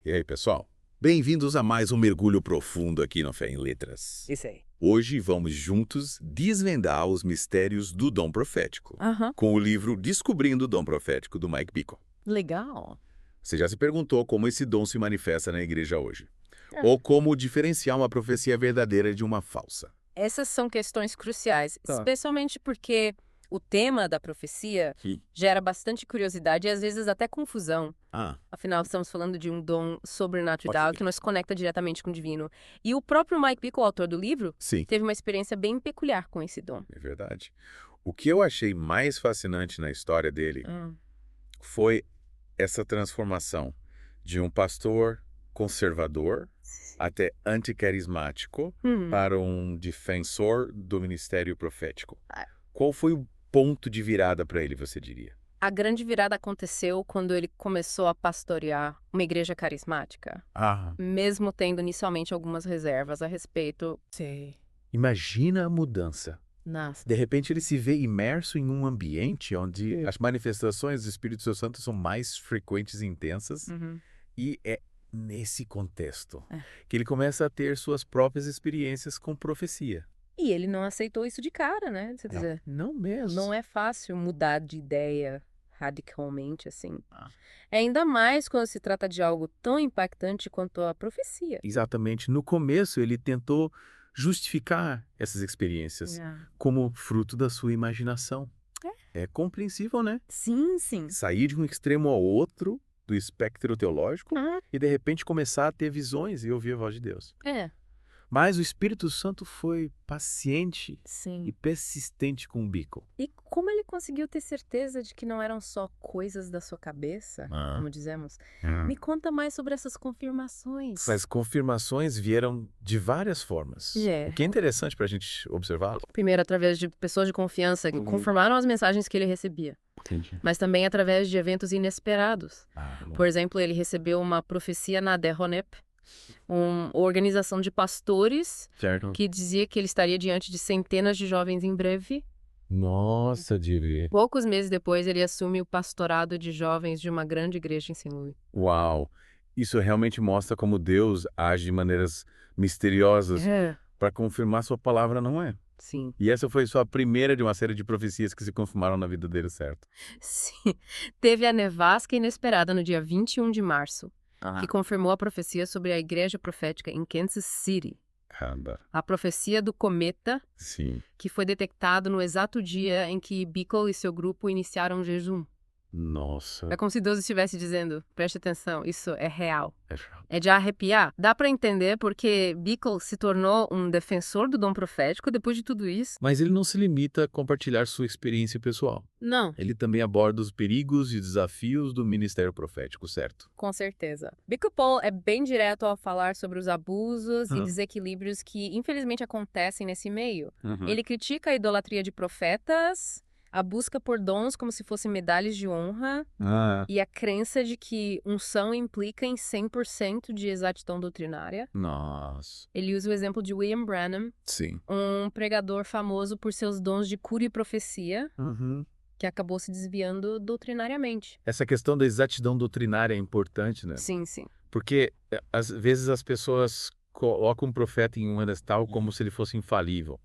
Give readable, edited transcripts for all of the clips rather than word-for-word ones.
E aí, pessoal? Bem-vindos a mais um mergulho profundo aqui no Fé em Letras. Isso aí. Hoje vamos juntos desvendar os mistérios do dom profético, Aham. com o livro Descobrindo o Dom Profético, do Mike Bickle. Legal. Você já se perguntou como esse dom se manifesta na igreja hoje? É. Ou como diferenciar uma profecia verdadeira de uma falsa? Essas são questões cruciais, Tá. especialmente porque o tema da profecia gera bastante curiosidade e às vezes até confusão. Afinal, estamos falando de um dom sobrenatural que nos conecta diretamente com o divino. E o próprio Mike Bickle, o autor do livro, Sim, teve uma experiência bem peculiar com esse dom. é verdade. O que eu achei mais fascinante na história dele foi essa transformação de um pastor conservador até anticarismático para um defensor do ministério profético. Ah. Qual foi o ponto de virada para ele, você diria? A grande virada aconteceu quando ele começou a pastorear uma igreja carismática, mesmo tendo inicialmente algumas reservas a respeito. Sim. Imagina a mudança. Nossa. De repente ele se vê imerso em um ambiente onde as manifestações do Espírito Santo são mais frequentes e intensas, e é nesse contexto que ele começa a ter suas próprias experiências com profecia. E ele não aceitou isso de cara, né? Quer dizer, Não mesmo. não é fácil mudar de ideia radicalmente assim. Ah. Ainda mais quando se trata de algo tão impactante quanto a profecia. Exatamente. No começo, ele tentou justificar essas experiências como fruto da sua imaginação. É compreensível, né? Sim, sim. Sair de um extremo ao outro do espectro teológico e, de repente, começar a ter visões e ouvir a voz de Deus. É, Mas o Espírito Santo foi paciente e sim. persistente com o Bickle. E como ele conseguiu ter certeza de que não eram só coisas da sua cabeça, como dizemos? Me conta mais sobre essas confirmações. As confirmações vieram de várias formas. É. O que é interessante para a gente observar. Primeiro, através de pessoas de confiança que confirmaram as mensagens que ele recebia, Entendi. mas também através de eventos inesperados. Por Por exemplo, ele recebeu uma profecia na Dehonep, uma organização de pastores certo. que dizia que ele estaria diante de centenas de jovens em breve. Nossa, Divi. Poucos meses depois, ele assume o pastorado de jovens de uma grande igreja em St. Louis. Uau! Isso realmente mostra como Deus age de maneiras misteriosas para confirmar sua palavra, não é? Sim. E essa foi só a primeira de uma série de profecias que se confirmaram na vida dele, certo? Sim. Teve a nevasca inesperada no dia 21 de março, que confirmou a profecia sobre a igreja profética em Kansas City. Caramba. A profecia do cometa, Sim. que foi detectado no exato dia em que Bickle e seu grupo iniciaram o jejum. Nossa. É como se Deus estivesse dizendo, preste atenção, isso é real. É real. É de arrepiar. Dá pra entender porque Bickle se tornou um defensor do dom profético depois de tudo isso. Mas ele não se limita a compartilhar sua experiência pessoal. Não, Ele também aborda os perigos e desafios do ministério profético, certo? com certeza. Bickle Paul é bem direto ao falar sobre os abusos e desequilíbrios que infelizmente acontecem nesse meio. Ele critica a idolatria de profetas, a busca por dons como se fossem medalhas de honra e a crença de que unção implica em 100% de exatidão doutrinária. Nossa. Ele usa o exemplo de William Branham, Sim. um pregador famoso por seus dons de cura e profecia, que acabou se desviando doutrinariamente. Essa questão da exatidão doutrinária é importante, né? Sim, sim. Porque, às vezes, as pessoas colocam um profeta em um pedestal como se ele fosse infalível.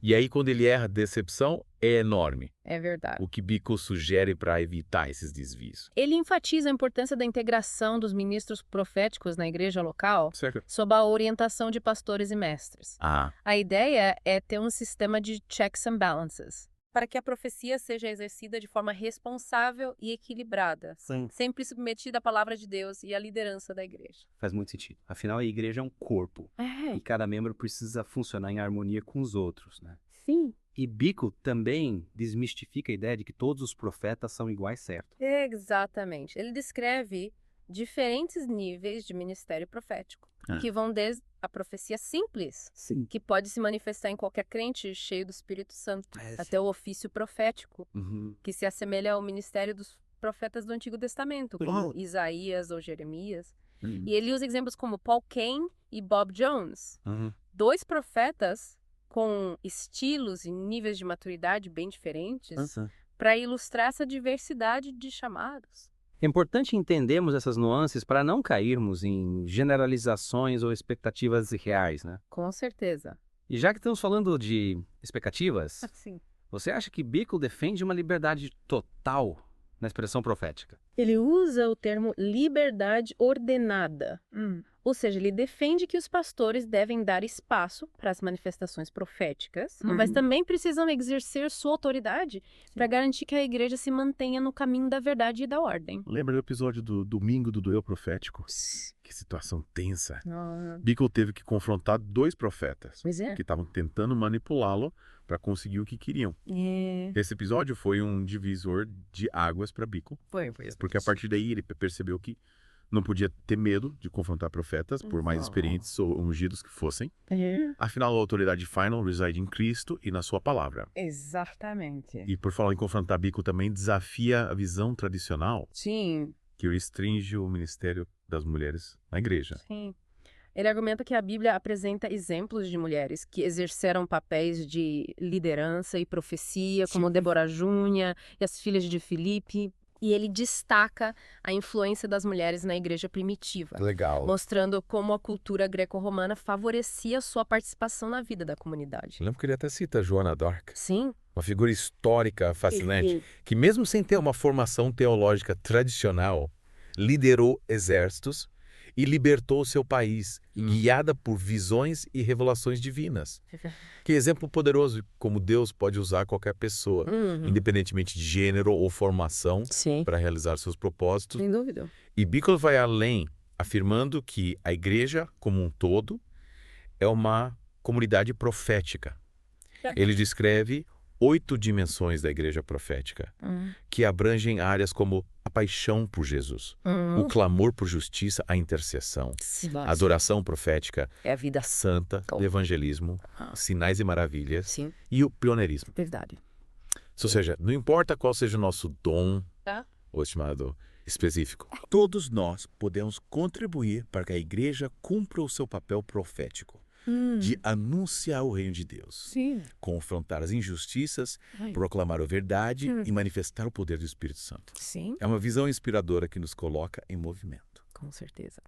E aí, quando ele erra, a decepção é enorme. É verdade. O que Bickle sugere para evitar esses desvios. Ele enfatiza a importância da integração dos ministros proféticos na igreja local Certo. sob a orientação de pastores e mestres. A ideia é ter um sistema de checks and balances, para que a profecia seja exercida de forma responsável e equilibrada, Sim. sempre submetida à palavra de Deus e à liderança da igreja. Faz muito sentido. Afinal, a igreja é um corpo. E cada membro precisa funcionar em harmonia com os outros, né? Sim. E Bickle também desmistifica a ideia de que todos os profetas são iguais, certo? Exatamente. Ele descreve diferentes níveis de ministério profético, que vão desde a profecia simples, Sim. que pode se manifestar em qualquer crente cheio do Espírito Santo, até o ofício profético, que se assemelha ao ministério dos profetas do Antigo Testamento, como Isaías ou Jeremias. E ele usa exemplos como Paul Cain e Bob Jones, dois profetas com estilos e níveis de maturidade bem diferentes, para ilustrar essa diversidade de chamados. É importante entendermos essas nuances para não cairmos em generalizações ou expectativas irreais, né? Com certeza. E já que estamos falando de expectativas, Sim. você acha que Bickle defende uma liberdade total na expressão profética? Ele usa o termo liberdade ordenada. Ou seja, ele defende que os pastores devem dar espaço para as manifestações proféticas, mas também precisam exercer sua autoridade para garantir que a igreja se mantenha no caminho da verdade e da ordem. Lembra do episódio do domingo do duelo profético? Que situação tensa. Bickle teve que confrontar 2 profetas que estavam tentando manipulá-lo para conseguir o que queriam. Esse episódio foi um divisor de águas para Bickle. Foi. Porque a partir daí ele percebeu que não podia ter medo de confrontar profetas, por mais experientes ou ungidos que fossem. Afinal, a autoridade final reside em Cristo e na sua palavra. Exatamente. E por falar em confrontar, Bickle também desafia a visão tradicional Sim. que restringe o ministério das mulheres na igreja. Sim. Ele argumenta que a Bíblia apresenta exemplos de mulheres que exerceram papéis de liderança e profecia, como Débora Júnia e as filhas de Filipe. E ele destaca a influência das mulheres na igreja primitiva. Legal. Mostrando como a cultura greco-romana favorecia sua participação na vida da comunidade. Eu lembro que ele até cita Joana d'Arc. Sim. Uma figura histórica fascinante, que mesmo sem ter uma formação teológica tradicional, liderou exércitos e libertou seu país, guiada por visões e revelações divinas. Que exemplo poderoso de como Deus pode usar qualquer pessoa, independentemente de gênero ou formação, para realizar seus propósitos. Sem dúvida. E Bickle vai além, afirmando que a igreja, como um todo, é uma comunidade profética. Ele descreve 8 dimensões da igreja profética, que abrangem áreas como a paixão por Jesus, o clamor por justiça, a intercessão, a adoração profética, é a vida santa, o evangelismo, sinais e maravilhas e o pioneirismo. Verdade. Ou seja, não importa qual seja o nosso dom ou chamado específico, todos nós podemos contribuir para que a igreja cumpra o seu papel profético. De anunciar o reino de Deus, confrontar as injustiças, proclamar a verdade e manifestar o poder do Espírito Santo. É uma visão inspiradora que nos coloca em movimento. Com certeza.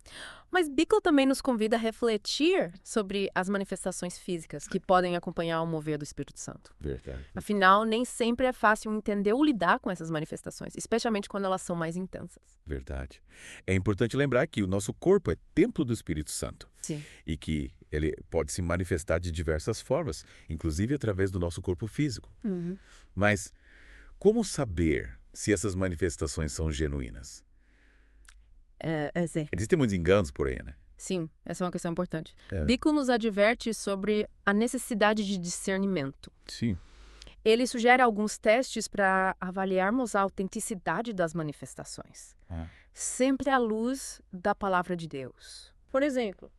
Mas Bickle também nos convida a refletir sobre as manifestações físicas que podem acompanhar o mover do Espírito Santo. Verdade. Afinal, nem sempre é fácil entender ou lidar com essas manifestações, especialmente quando elas são mais intensas. Verdade. É importante lembrar que o nosso corpo é templo do Espírito Santo. Sim. E que ele pode se manifestar de diversas formas, inclusive através do nosso corpo físico. Mas como saber se essas manifestações são genuínas? Existem muitos enganos por aí, né? Sim, essa é uma questão importante. Bickle nos adverte sobre a necessidade de discernimento. Sim. Ele sugere alguns testes para avaliarmos a autenticidade das manifestações, sempre à luz da palavra de Deus. Por exemplo,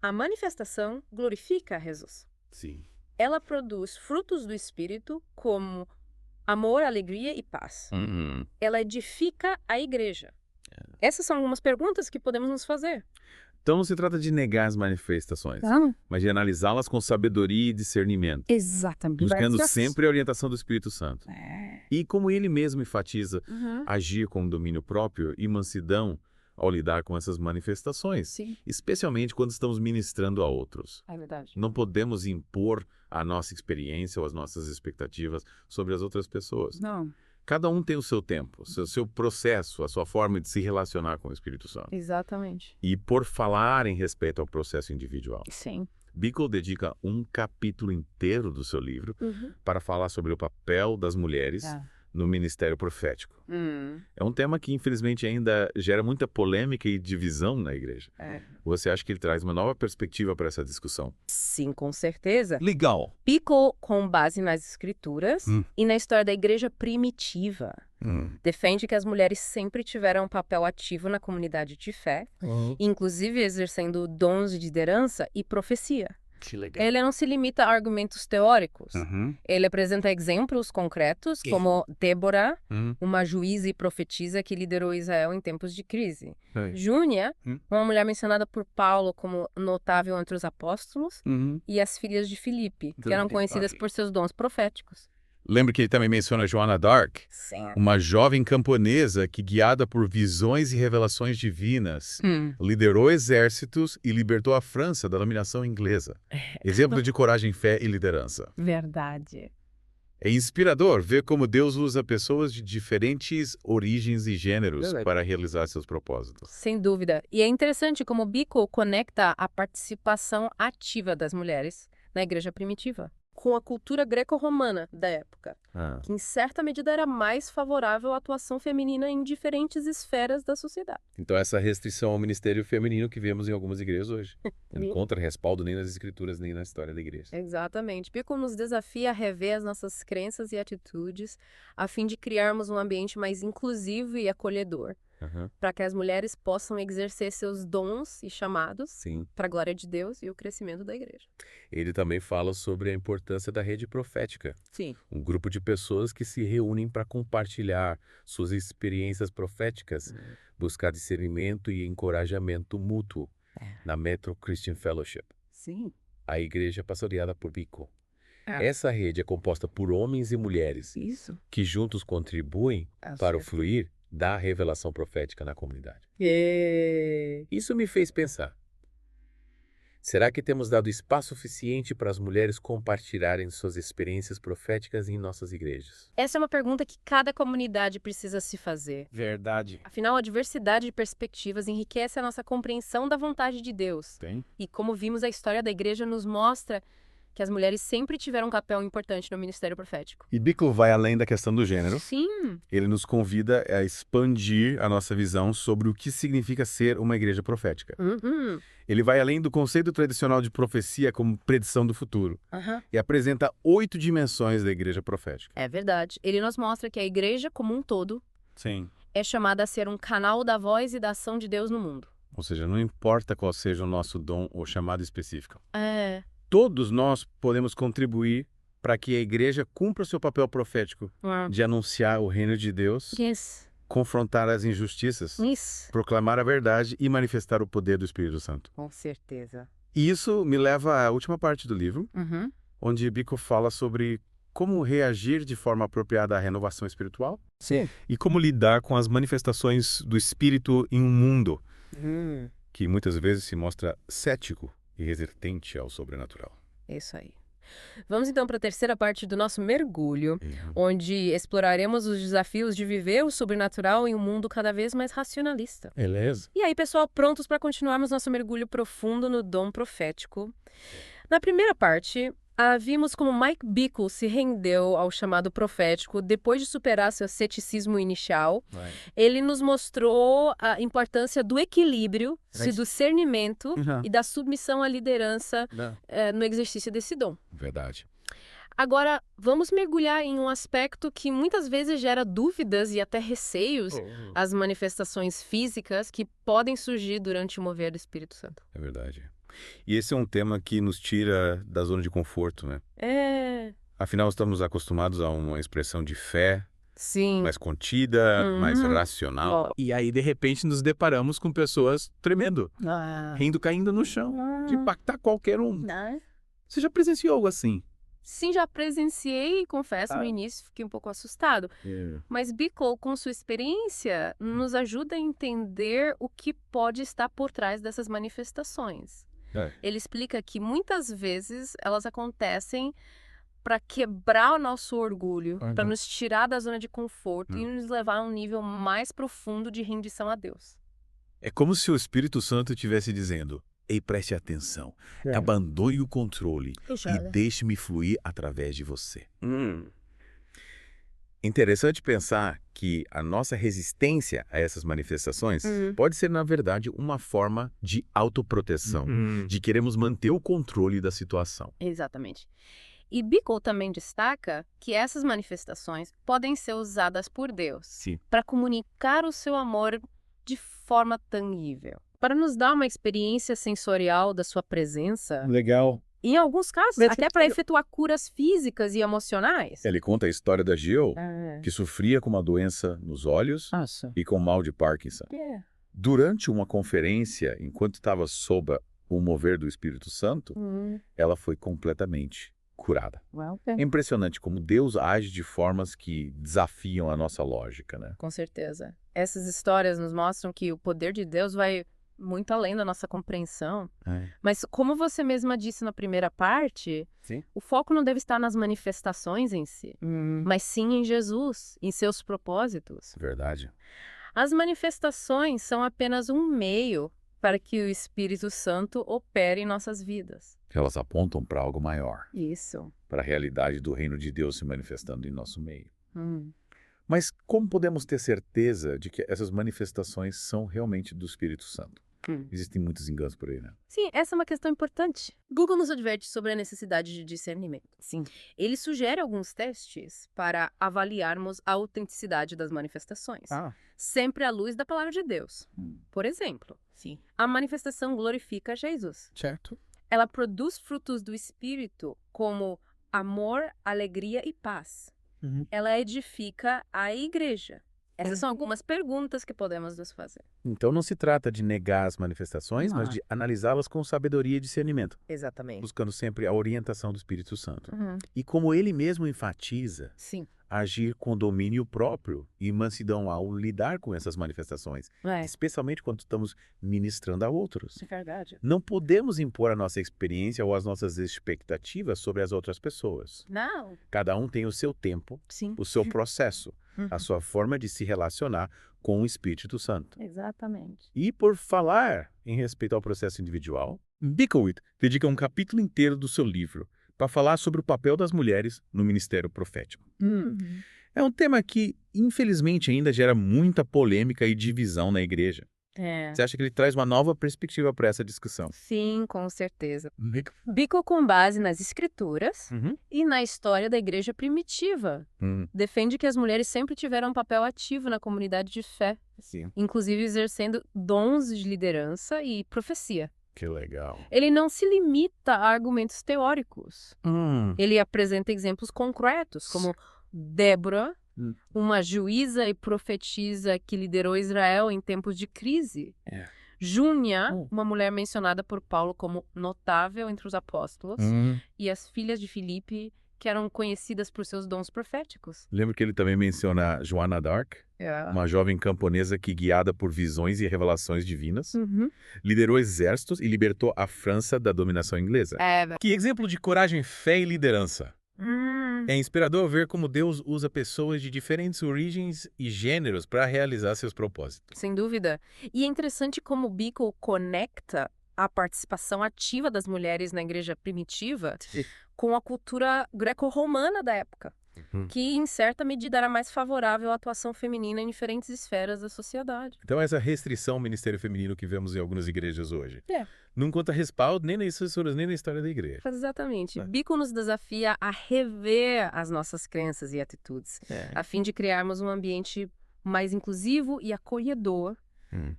a manifestação glorifica Jesus. Sim. Ela produz frutos do Espírito como amor, alegria e paz. Ela edifica a igreja. Essas são algumas perguntas que podemos nos fazer. Então não se trata de negar as manifestações, mas de analisá-las com sabedoria e discernimento. Exatamente. Buscando sempre a orientação do Espírito Santo. E como ele mesmo enfatiza, agir com domínio próprio e mansidão ao lidar com essas manifestações. Especialmente quando estamos ministrando a outros. É verdade. Não podemos impor a nossa experiência ou as nossas expectativas sobre as outras pessoas. Não. Cada um tem o seu tempo, o seu processo, a sua forma de se relacionar com o Espírito Santo. Exatamente. E por falar em respeito ao processo individual. Sim. Bickle dedica um capítulo inteiro do seu livro para falar sobre o papel das mulheres no ministério profético. É um tema que, infelizmente, ainda gera muita polêmica e divisão na igreja. Você acha que ele traz uma nova perspectiva para essa discussão? Sim, com certeza. Legal. Bickle, com base nas escrituras e na história da igreja primitiva, defende que as mulheres sempre tiveram um papel ativo na comunidade de fé, inclusive exercendo dons de liderança e profecia. Que legal. Ele não se limita a argumentos teóricos. Ele apresenta exemplos concretos, como Débora, uma juíza e profetisa que liderou Israel em tempos de crise. Júnia, uma mulher mencionada por Paulo como notável entre os apóstolos, e as filhas de Filipe, que eram conhecidas por seus dons proféticos. Lembra que ele também menciona Joana d'Arc? Sim. Uma jovem camponesa que, guiada por visões e revelações divinas, liderou exércitos e libertou a França da dominação inglesa. Exemplo de coragem, fé e liderança. Verdade. É inspirador ver como Deus usa pessoas de diferentes origens e gêneros para realizar seus propósitos. Sem dúvida. E é interessante como Bickle conecta a participação ativa das mulheres na igreja primitiva com a cultura greco-romana da época, que em certa medida era mais favorável à atuação feminina em diferentes esferas da sociedade. Então essa restrição ao ministério feminino que vemos em algumas igrejas hoje não encontra respaldo nem nas escrituras nem na história da igreja. Exatamente. Bickle nos desafia a rever as nossas crenças e atitudes a fim de criarmos um ambiente mais inclusivo e acolhedor, para que as mulheres possam exercer seus dons e chamados para a glória de Deus e o crescimento da igreja. Ele também fala sobre a importância da rede profética. Sim. Um grupo de pessoas que se reúnem para compartilhar suas experiências proféticas, buscar discernimento e encorajamento mútuo na Metro Christian Fellowship. Sim. A igreja pastoreada por Bickle. Essa rede é composta por homens e mulheres que juntos contribuem para o fluir da revelação profética na comunidade. Isso me fez pensar. Será que temos dado espaço suficiente para as mulheres compartilharem suas experiências proféticas em nossas igrejas? Essa é uma pergunta que cada comunidade precisa se fazer. Verdade. Afinal, a diversidade de perspectivas enriquece a nossa compreensão da vontade de Deus. E como vimos, a história da igreja nos mostra que as mulheres sempre tiveram um papel importante no ministério profético. E Bickle vai além da questão do gênero. Sim. Ele nos convida a expandir a nossa visão sobre o que significa ser uma igreja profética. Ele vai além do conceito tradicional de profecia como predição do futuro e apresenta 8 dimensões da igreja profética. É verdade. Ele nos mostra que a igreja como um todo é chamada a ser um canal da voz e da ação de Deus no mundo. Ou seja, não importa qual seja o nosso dom ou chamado específico. Todos nós podemos contribuir para que a igreja cumpra seu papel profético de anunciar o reino de Deus, confrontar as injustiças, proclamar a verdade e manifestar o poder do Espírito Santo. Com certeza. E isso me leva à última parte do livro, onde Bickle fala sobre como reagir de forma apropriada à renovação espiritual e como lidar com as manifestações do Espírito em um mundo que muitas vezes se mostra cético e resistente ao sobrenatural. Isso aí. Vamos então para a terceira parte do nosso mergulho, onde exploraremos os desafios de viver o sobrenatural em um mundo cada vez mais racionalista. Beleza. E aí, pessoal, prontos para continuarmos nosso mergulho profundo no dom profético? Na primeira parte, vimos como Mike Bickle se rendeu ao chamado profético depois de superar seu ceticismo inicial. Ele nos mostrou a importância do equilíbrio, do discernimento e da submissão à liderança no exercício desse dom. Verdade. Agora, vamos mergulhar em um aspecto que muitas vezes gera dúvidas e até receios, as manifestações físicas que podem surgir durante o mover do Espírito Santo. É verdade. E esse é um tema que nos tira da zona de conforto, né? Afinal, estamos acostumados a uma expressão de fé mais contida, mais racional. E aí, de repente, nos deparamos com pessoas tremendo, rindo, caindo no chão, de impactar qualquer um. Você já presenciou algo assim? Sim, já presenciei e confesso, no início fiquei um pouco assustado. Mas Bickle, com sua experiência, nos ajuda a entender o que pode estar por trás dessas manifestações. Ele explica que muitas vezes elas acontecem para quebrar o nosso orgulho, para nos tirar da zona de conforto e nos levar a um nível mais profundo de rendição a Deus. É como se o Espírito Santo estivesse dizendo: ei, preste atenção, abandone o controle e deixe-me fluir através de você. Interessante pensar que a nossa resistência a essas manifestações pode ser, na verdade, uma forma de autoproteção, de queremos manter o controle da situação. Exatamente. E Bickle também destaca que essas manifestações podem ser usadas por Deus para comunicar o seu amor de forma tangível, para nos dar uma experiência sensorial da sua presença. Legal. Em alguns casos, até para efetuar curas físicas e emocionais. Ele conta a história da Jill, que sofria com uma doença nos olhos e com mal de Parkinson. Durante uma conferência, enquanto estava sob o mover do Espírito Santo, ela foi completamente curada. Okay. É impressionante como Deus age de formas que desafiam a nossa lógica, né? Com certeza. Essas histórias nos mostram que o poder de Deus vai muito além da nossa compreensão. Mas como você mesma disse na primeira parte, Sim. O foco não deve estar nas manifestações em si, mas sim em Jesus, em seus propósitos. Verdade. As manifestações são apenas um meio para que o Espírito Santo opere em nossas vidas. Elas apontam para algo maior. Isso. Para a realidade do reino de Deus se manifestando em nosso meio. Mas como podemos ter certeza de que essas manifestações são realmente do Espírito Santo? Existem muitos enganos por aí, né? Sim, essa é uma questão importante. Google nos adverte sobre a necessidade de discernimento. Sim. Ele sugere alguns testes para avaliarmos a autenticidade das manifestações, sempre à luz da palavra de Deus. Por exemplo, Sim. a manifestação glorifica Jesus. Certo. Ela produz frutos do Espírito como amor, alegria e paz. Ela edifica a igreja. Essas são algumas perguntas que podemos nos fazer. Então não se trata de negar as manifestações, mas de analisá-las com sabedoria e discernimento. Exatamente. Buscando sempre a orientação do Espírito Santo. E como ele mesmo enfatiza, Sim. agir com domínio próprio e mansidão ao lidar com essas manifestações. Especialmente quando estamos ministrando a outros. É verdade. Não podemos impor a nossa experiência ou as nossas expectativas sobre as outras pessoas. Não. Cada um tem o seu tempo, Sim. o seu processo, a sua forma de se relacionar com o Espírito Santo. Exatamente. E por falar em respeito ao processo individual, Bickelwith dedica um capítulo inteiro do seu livro para falar sobre o papel das mulheres no ministério profético. É um tema que, infelizmente, ainda gera muita polêmica e divisão na igreja. Você acha que ele traz uma nova perspectiva para essa discussão? Sim, com certeza. Bico com base nas escrituras e na história da igreja primitiva. Defende que as mulheres sempre tiveram um papel ativo na comunidade de fé, inclusive exercendo dons de liderança e profecia. Que legal. Ele não se limita a argumentos teóricos. Ele apresenta exemplos concretos, como Débora, uma juíza e profetisa que liderou Israel em tempos de crise. Júnia, uma mulher mencionada por Paulo como notável entre os apóstolos. E as filhas de Filipe, que eram conhecidas por seus dons proféticos. Lembro que ele também menciona Joana d'Arc, uma jovem camponesa que, guiada por visões e revelações divinas, liderou exércitos e libertou a França da dominação inglesa. Que exemplo de coragem, fé e liderança. É inspirador ver como Deus usa pessoas de diferentes origens e gêneros para realizar seus propósitos. Sem dúvida. E é interessante como Bickle conecta a participação ativa das mulheres na igreja primitiva com a cultura greco-romana da época, que em certa medida era mais favorável à atuação feminina em diferentes esferas da sociedade. Então essa restrição ao ministério feminino que vemos em algumas igrejas hoje não conta respaldo nem nas escrituras, nem na história da igreja. Exatamente. Bico nos desafia a rever as nossas crenças e atitudes, a fim de criarmos um ambiente mais inclusivo e acolhedor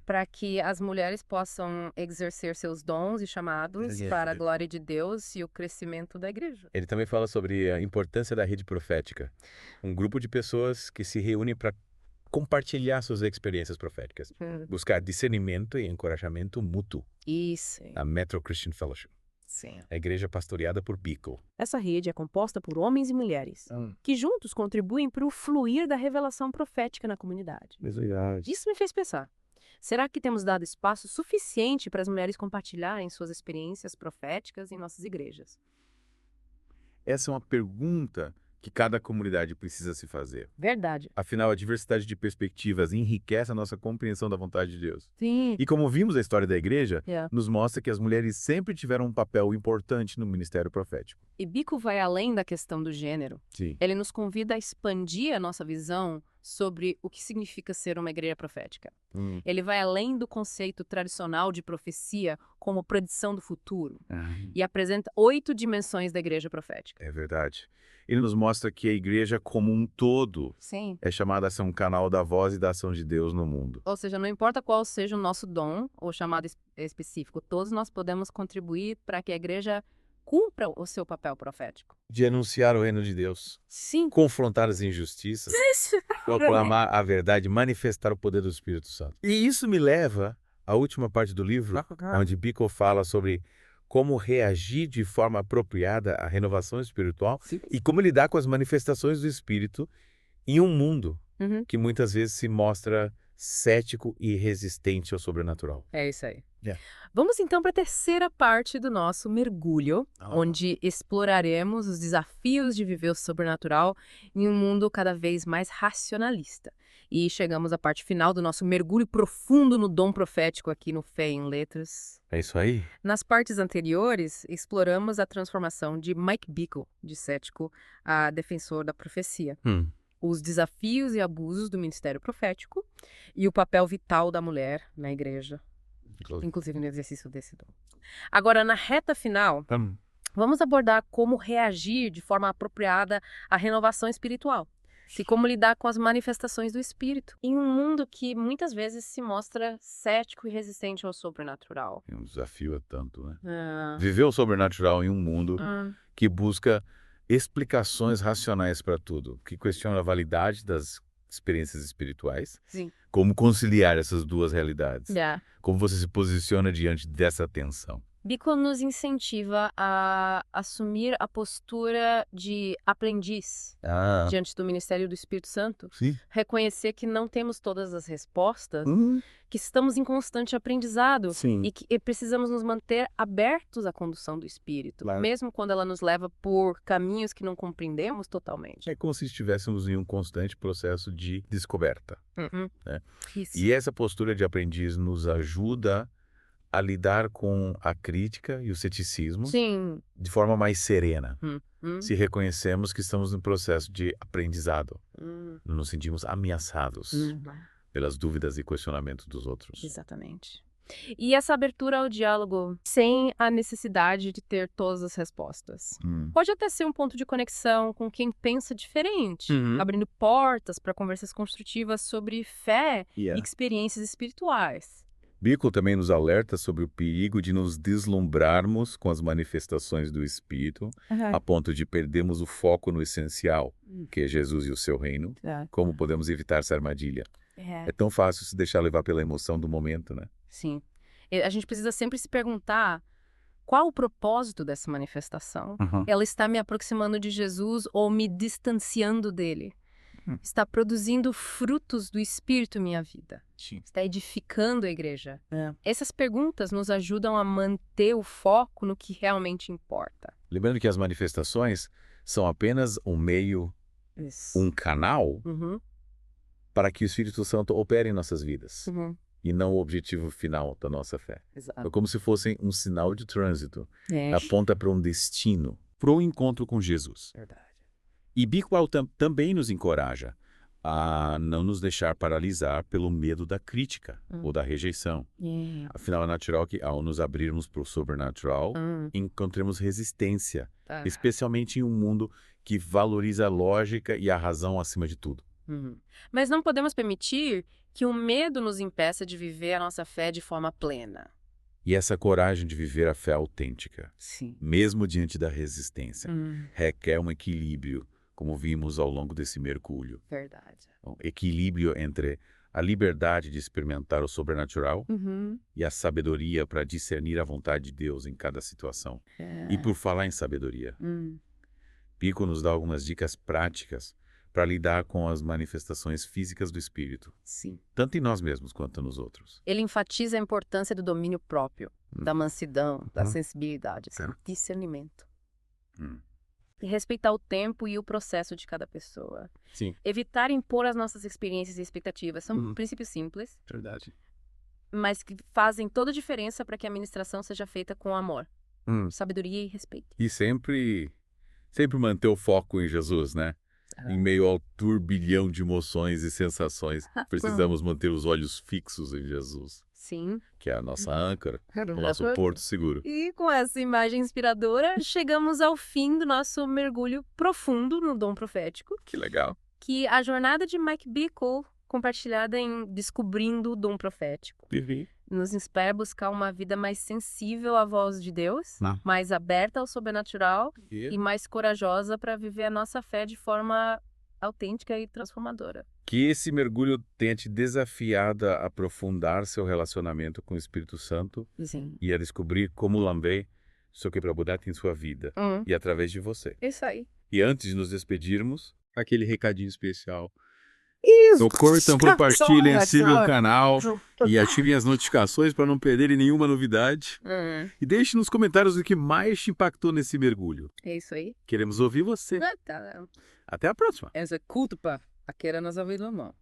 para que as mulheres possam exercer seus dons e chamados para a glória de Deus e o crescimento da igreja. Ele também fala sobre a importância da rede profética, um grupo de pessoas que se reúnem para compartilhar suas experiências proféticas, buscar discernimento e encorajamento mútuo. Isso. A Metro Christian Fellowship. Sim. A igreja pastoreada por Bickle. Essa rede é composta por homens e mulheres, que juntos contribuem para o fluir da revelação profética na comunidade. Isso me fez pensar. Será que temos dado espaço suficiente para as mulheres compartilharem suas experiências proféticas em nossas igrejas? Essa é uma pergunta que cada comunidade precisa se fazer. Verdade. Afinal, a diversidade de perspectivas enriquece a nossa compreensão da vontade de Deus. Sim. E como vimos a história da igreja, nos mostra que as mulheres sempre tiveram um papel importante no ministério profético. E Bico vai além da questão do gênero. Sim. Ele nos convida a expandir a nossa visão sobre o que significa ser uma igreja profética. Ele vai além do conceito tradicional de profecia como predição do futuro e apresenta 8 dimensões da igreja profética. É verdade. Ele nos mostra que a igreja como um todo é chamada a ser um canal da voz e da ação de Deus no mundo. Ou seja, não importa qual seja o nosso dom ou chamado específico, todos nós podemos contribuir para que a igreja cumpra o seu papel profético. De anunciar o reino de Deus. Sim. Confrontar as injustiças. Proclamar a verdade, manifestar o poder do Espírito Santo. E isso me leva à última parte do livro, onde Bickle fala sobre como reagir de forma apropriada à renovação espiritual Sim. e como lidar com as manifestações do Espírito em um mundo que muitas vezes se mostra cético e resistente ao sobrenatural. É isso aí. Yeah. Vamos então para a terceira parte do nosso mergulho, onde exploraremos os desafios de viver o sobrenatural em um mundo cada vez mais racionalista. E chegamos à parte final do nosso mergulho profundo no dom profético aqui no Fé em Letras. É isso aí? Nas partes anteriores, exploramos a transformação de Mike Bickle, de cético a defensor da profecia. Os desafios e abusos do ministério profético e o papel vital da mulher na igreja, inclusive no exercício desse dom. Agora, na reta final, vamos abordar como reagir de forma apropriada à renovação espiritual e como lidar com as manifestações do Espírito em um mundo que muitas vezes se mostra cético e resistente ao sobrenatural. É um desafio é tanto, né? Viver o sobrenatural em um mundo que busca explicações racionais para tudo, que questiona a validade das experiências espirituais. Sim. Como conciliar essas duas realidades? Yeah. Como você se posiciona diante dessa tensão? Bickle nos incentiva a assumir a postura de aprendiz diante do ministério do Espírito Santo. Sim. Reconhecer que não temos todas as respostas, que estamos em constante aprendizado e que precisamos nos manter abertos à condução do Espírito, mesmo quando ela nos leva por caminhos que não compreendemos totalmente. É como se estivéssemos em um constante processo de descoberta. Né? Isso. E essa postura de aprendiz nos ajuda a lidar com a crítica e o ceticismo de forma mais serena. Se reconhecemos que estamos no processo de aprendizado, não nos sentimos ameaçados pelas dúvidas e questionamentos dos outros. Exatamente. E essa abertura ao diálogo sem a necessidade de ter todas as respostas. Pode até ser um ponto de conexão com quem pensa diferente, abrindo portas para conversas construtivas sobre fé e experiências espirituais. Bickle também nos alerta sobre o perigo de nos deslumbrarmos com as manifestações do Espírito, a ponto de perdermos o foco no essencial, que é Jesus e o seu reino. Como podemos evitar essa armadilha? É tão fácil se deixar levar pela emoção do momento, né? Sim. A gente precisa sempre se perguntar qual o propósito dessa manifestação. Ela está me aproximando de Jesus ou me distanciando dele? Está produzindo frutos do Espírito em minha vida? Está edificando a igreja? Essas perguntas nos ajudam a manter o foco no que realmente importa. Lembrando que as manifestações são apenas um meio, um canal para que o Espírito Santo opere em nossas vidas. E não o objetivo final da nossa fé. Exato. É como se fossem um sinal de trânsito. Aponta para um destino, para o encontro com Jesus. Verdade. E Bickle também nos encoraja a não nos deixar paralisar pelo medo da crítica ou da rejeição. Afinal, é natural que, ao nos abrirmos para o sobrenatural, encontremos resistência, especialmente em um mundo que valoriza a lógica e a razão acima de tudo. Mas não podemos permitir que o medo nos impeça de viver a nossa fé de forma plena. E essa coragem de viver a fé autêntica, mesmo diante da resistência, requer um equilíbrio, como vimos ao longo desse mergulho. Verdade. Um equilíbrio entre a liberdade de experimentar o sobrenatural e a sabedoria para discernir a vontade de Deus em cada situação. E por falar em sabedoria, Bickle nos dá algumas dicas práticas para lidar com as manifestações físicas do Espírito, tanto em nós mesmos quanto nos outros. Ele enfatiza a importância do domínio próprio, da mansidão, da sensibilidade, discernimento. E respeitar o tempo e o processo de cada pessoa. Evitar impor as nossas experiências e expectativas. São princípios simples, mas que fazem toda a diferença para que a ministração seja feita com amor, sabedoria e respeito. E sempre manter o foco em Jesus, né? Em meio ao turbilhão de emoções e sensações, precisamos manter os olhos fixos em Jesus. Que é a nossa âncora, o nosso porto seguro. E com essa imagem inspiradora, chegamos ao fim do nosso mergulho profundo no dom profético. Que legal. Que a jornada de Mike Bickle, compartilhada em Descobrindo o Dom Profético, nos inspira a buscar uma vida mais sensível à voz de Deus, mais aberta ao sobrenatural e mais corajosa para viver a nossa fé de forma autêntica e transformadora. Que esse mergulho tenha te desafiado a aprofundar seu relacionamento com o Espírito Santo e a descobrir como também só que para mudar em sua vida e através de você. Isso aí. E antes de nos despedirmos, aquele recadinho especial. Isso! Então curtam, compartilhem, sigam o canal e ativem as notificações para não perderem nenhuma novidade. E deixe nos comentários o que mais te impactou nesse mergulho. É isso aí. Queremos ouvir você. Até a próxima. Executa, pá. Aqui era nossa vida, irmão.